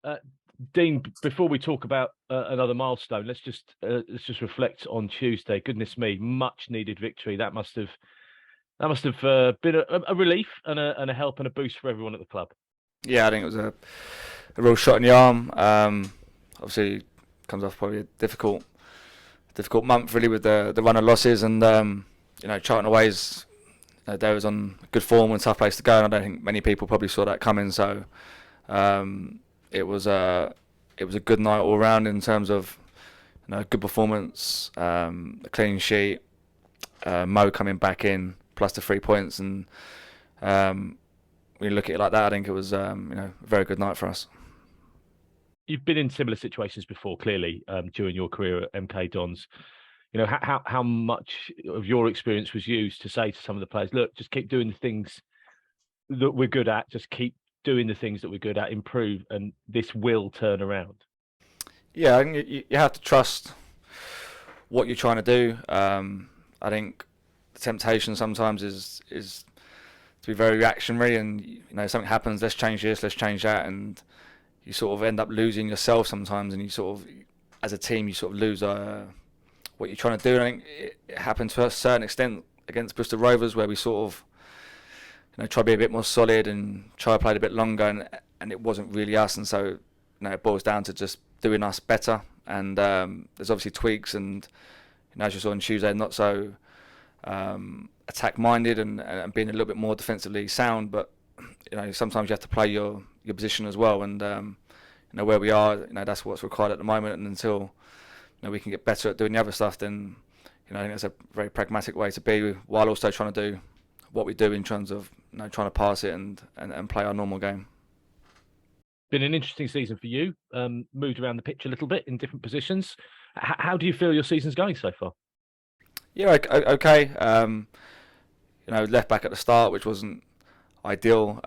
Uh, Dean, before we talk about another milestone, let's just reflect on Tuesday. Goodness me, much needed victory. That must have been a relief and a help and a boost for everyone at the club. Yeah, I think it was a real shot in the arm. Obviously, comes off probably a difficult month really with the run of losses, and Charlton away's they was on good form and a tough place to go, and I don't think many people probably saw that coming. So um, it was a good night all round in terms of good performance, a clean sheet, Mo coming back in plus the 3 points, and um, when you look at it like that, I think it was a very good night for us. You've been in similar situations before, clearly, during your career at MK Dons. How much of your experience was used to say to some of the players, look, just keep doing the things that we're good at, just keep doing the things that we're good at, improve, and this will turn around. Yeah, I think you have to trust what you're trying to do. I think the temptation sometimes is to be very reactionary, and something happens, let's change this, let's change that, and you sort of end up losing yourself sometimes, and you sort of, as a team, you sort of lose what you're trying to do. And I think it happened to a certain extent against Bristol Rovers, where we sort of try to be a bit more solid and try to play a bit longer, and it wasn't really us, and so it boils down to just doing us better. And there's obviously tweaks, and as you saw on Tuesday, not so attack minded and being a little bit more defensively sound, but sometimes you have to play your position as well, and where we are, that's what's required at the moment, and until we can get better at doing the other stuff, then I think that's a very pragmatic way to be, while also trying to do what we do in terms of trying to pass it and play our normal game. Been an interesting season for you. Moved around the pitch a little bit in different positions. How do you feel your season's going so far? Yeah, okay. Left back at the start, which wasn't ideal.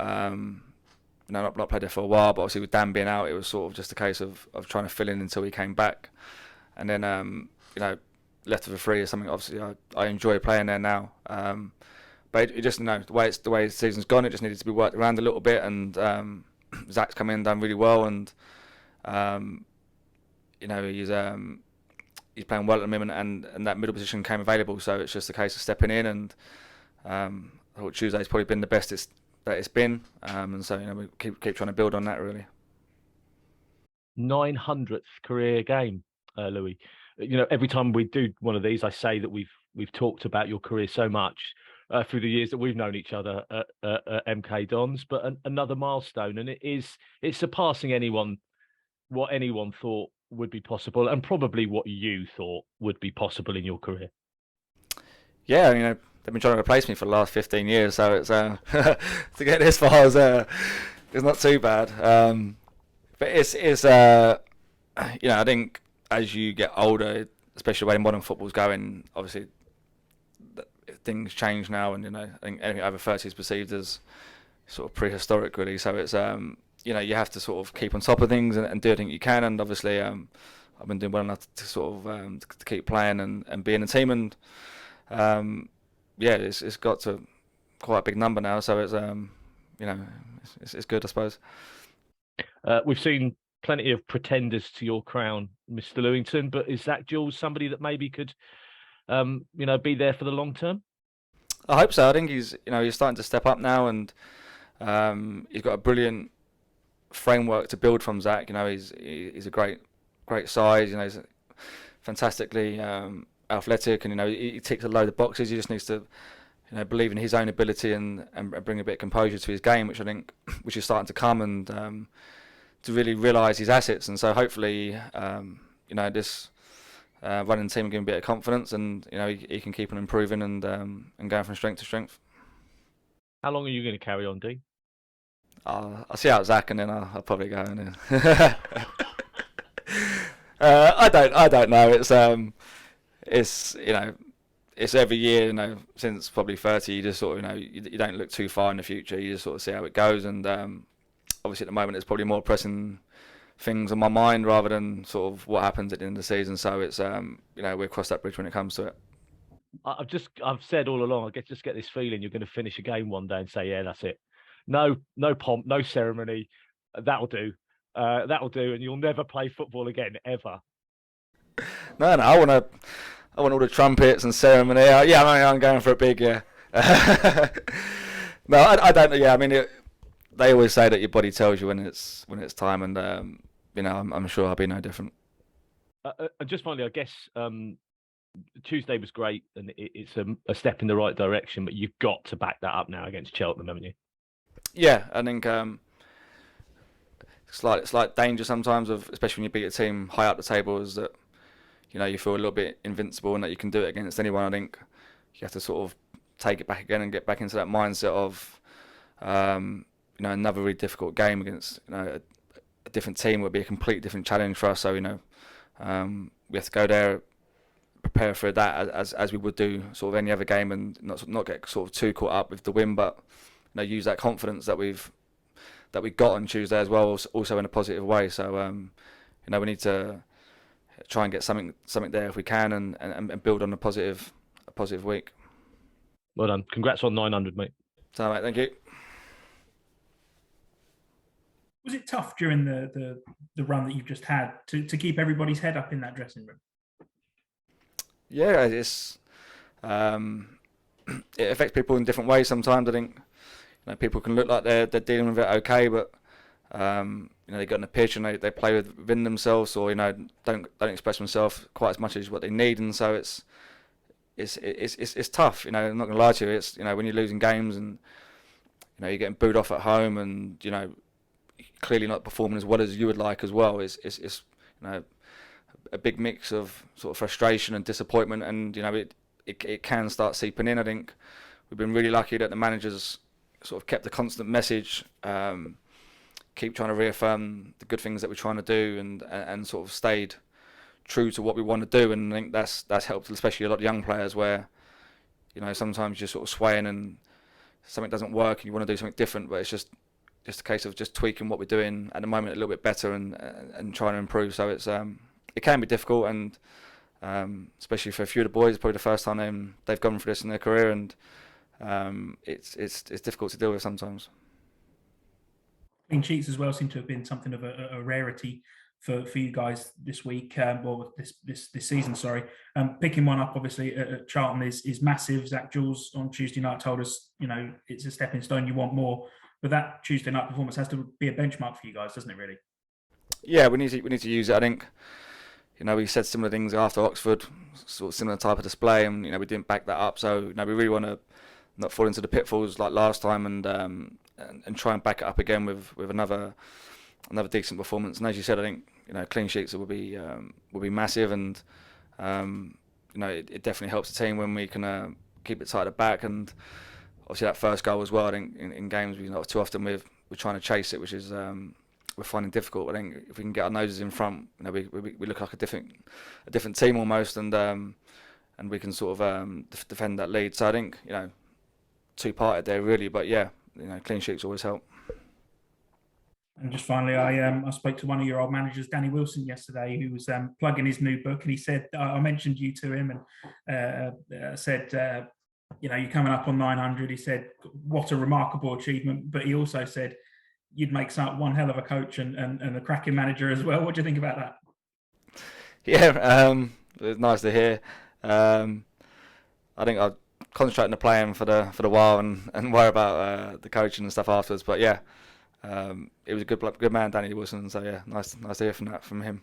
Not played there for a while, but obviously with Dan being out, it was sort of just a case of trying to fill in until he came back. And then, left of a free is something obviously I enjoy playing there now. But it just, the way the season's gone, it just needed to be worked around a little bit. And Zach's come in, done really well, and um, he's playing well at the moment, and that middle position came available. So it's just a case of stepping in, and I thought Tuesday's probably been the best that it's been, and so we keep trying to build on that really. 900th career game, Louis. Every time we do one of these, I say that we've talked about your career so much through the years that we've known each other at MK Dons, but another milestone, and it's surpassing what anyone thought would be possible, and probably what you thought would be possible in your career. Yeah, they've been trying to replace me for the last 15 years, so it's to get this far is not too bad. But it's I think as you get older, especially the way modern football's going, obviously things change now, and I think anything over 30 is perceived as sort of prehistoric, really. So it's you have to sort of keep on top of things and do everything you can, and obviously I've been doing well enough to sort of to keep playing and be in the team, and yeah, it's got to quite a big number now, so it's you know it's good, I suppose. We've seen plenty of pretenders to your crown, Mr. Lewington, but is that Jules somebody that maybe could, be there for the long term? I hope so. I think he's starting to step up now, and he's got a brilliant framework to build from. Zach, he's a great size. He's fantastically athletic, and he ticks a load of boxes. He just needs to believe in his own ability and bring a bit of composure to his game, which I think which is starting to come, and to really realise his assets. And so hopefully, this running team will give him a bit of confidence, and he can keep on improving and going from strength to strength. How long are you going to carry on, Dean? I'll see out Zach, and then I'll probably go. And then I don't know. It's every year. Since probably 30, you just sort of you don't look too far in the future. You just sort of see how it goes, and obviously at the moment it's probably more pressing things on my mind rather than sort of what happens at the end of the season. So it's we'll cross that bridge when it comes to it. I've said all along, just get this feeling you're going to finish a game one day and say, yeah, that's it. No pomp, no ceremony. That'll do. That'll do, and you'll never play football again ever. No, I want all the trumpets and ceremony. Yeah, I'm going for a big yeah. No, I don't. Yeah, I mean, they always say that your body tells you when it's time, and I'm sure I'll be no different. And just finally, I guess Tuesday was great, and it's a step in the right direction. But you've got to back that up now against Cheltenham, haven't you? Yeah, I think it's like danger sometimes of, especially when you beat a team high up the table, is that you feel a little bit invincible and that you can do it against anyone. I think you have to sort of take it back again and get back into that mindset of another really difficult game against a different team would be a completely different challenge for us. So we have to go there, prepare for that as we would do sort of any other game, and not get sort of too caught up with the win, but use that confidence that we got on Tuesday as well, also in a positive way. So we need to try and get something there if we can, and build on a positive week. Well done. Congrats on 900, mate. So, mate, thank you. Was it tough during the run that you've just had to keep everybody's head up in that dressing room? Yeah, it's it affects people in different ways sometimes. I think people can look like they're dealing with it okay, but they get on the pitch and they play within themselves, or don't express themselves quite as much as what they need, and so it's tough. I'm not gonna lie to you. It's when you're losing games and you're getting booed off at home, and clearly not performing as well as you would like as well. It's a big mix of sort of frustration and disappointment, and it can start seeping in. I think we've been really lucky that the managers sort of kept a constant message, keep trying to reaffirm the good things that we're trying to do, and sort of stayed true to what we want to do. And I think that's helped, especially a lot of young players, where sometimes you're sort of swaying and something doesn't work and you want to do something different, but it's just a case of just tweaking what we're doing at the moment a little bit better, and trying to improve. So it's it can be difficult, and especially for a few of the boys, probably the first time they've gone through this in their career, and it's difficult to deal with sometimes. Clean sheets as well seem to have been something of a rarity for you guys this week, or this season. Sorry, picking one up obviously at Cheltenham is massive. Zach Jules on Tuesday night told us it's a stepping stone. You want more, but that Tuesday night performance has to be a benchmark for you guys, doesn't it? Really? Yeah, we need to use it. I think we said similar things after Oxford, sort of similar type of display, and we didn't back that up. So we really want to not fall into the pitfalls like last time, and try and back it up again with another decent performance. And as you said, I think clean sheets will be massive, and it definitely helps the team when we can keep it tight at the back. And obviously that first goal as well, I think in games too often we're trying to chase it, which is we're finding difficult. I think if we can get our noses in front, we look like a different team almost, and we can sort of defend that lead. So I think two-parted there really, but yeah, clean sheets always help. And just finally, I spoke to one of your old managers, Danny Wilson, yesterday, who was plugging his new book, and he said, I mentioned you to him, and said, you're coming up on 900. He said, what a remarkable achievement, but he also said you'd make one hell of a coach and a cracking manager as well. What do you think about that? Yeah, it was nice to hear. I think I'll concentrate on the playing for the while, and worry about the coaching and stuff afterwards. But yeah, it was a good man, Danny Wilson. So yeah, nice to hear from him.